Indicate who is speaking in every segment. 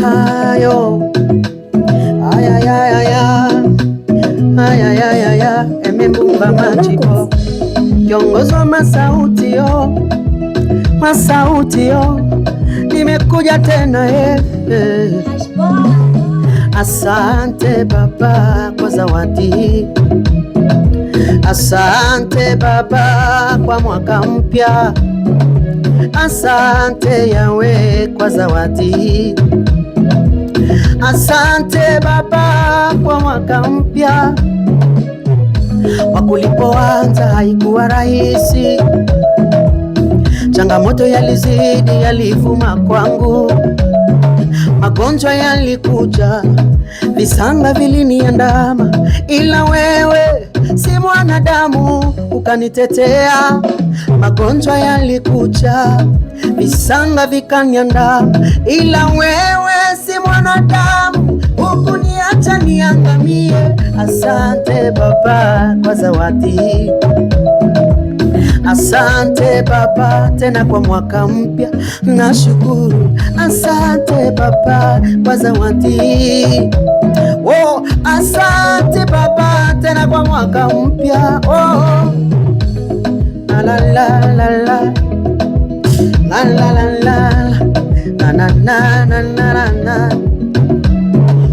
Speaker 1: hayo aya Emembumba Majibo, kiongozi wa masauti yo, nimekuja tena Asante Baba kwa zawadi, asante Baba kwa mwaka mpya, asante Yawe kwa zawadi, asante Baba kwa mwaka mpya. Wakulipoanza haikuwa rahisi, changamoto yalizidi, yalivuma kwangu, magonjwa yalikuja, visanga viliniandama, ila wewe si mwanadamu ukanitetea. Magonjwa yalikuja, visanga vikaniandama, ila wewe si mwanadamu ukuniacha niangamie. Asante Baba kwa zawadi, asante Baba tena kwa mwaka mpya, nashukuru. Asante Baba kwa zawadi, oh, asante Baba tena kwa mwaka mpya, oh, la la la la la la la la na na na na na.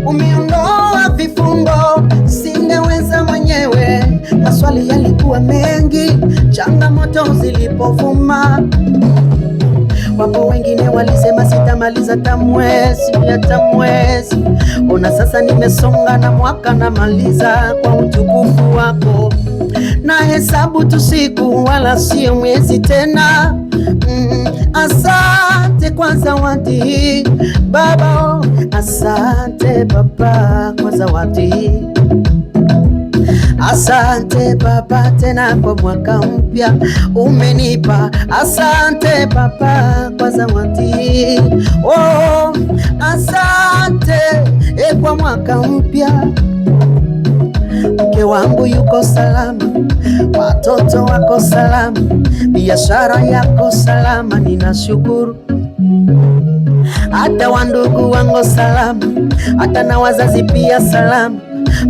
Speaker 1: Umeondoa vifungo, singeweza mwenyewe, maswali yalikuwa mengi, changamoto zilipovuma. Wapo wengine walisema sitamaliza hata mwezi. Ona sasa nimesonga na mwaka namaliza kwa utukufu wako. Na hesabu tu siku wala sio mwezi tena. Asante kwa zawadi Baba, asante Baba kwa zawadi, asante Baba tena kwa mwaka mpya umenipa. Asante Baba kwa zawadi, oh, asante kwa mwaka mpya. Mke wangu yuko salama, watoto wako salama, biashara yako salama, ninashukuru. Hata wandugu wangu salama, hata na wazazi pia salama,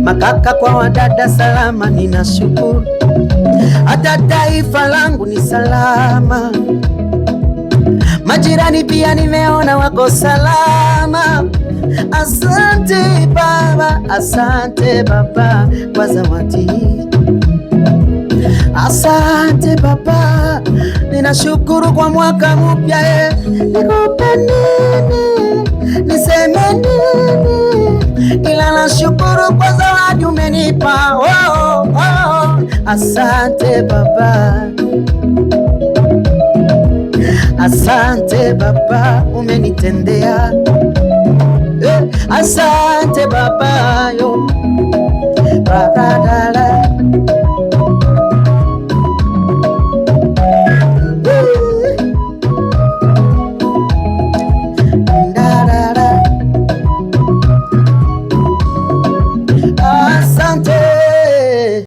Speaker 1: makaka kwa wadada salama, ninashukuru. Hata taifa langu ni salama, majirani pia nimeona wako salama. Asante Baba, asante Baba kwa zawadi, asante Baba, ninashukuru kwa mwaka mpya. Nikupe nini, niseme nini, ila nashukuru kwa zawadi umenipa, oh, oh. Asante Baba, asante Baba umenitendea, asante Baba yo,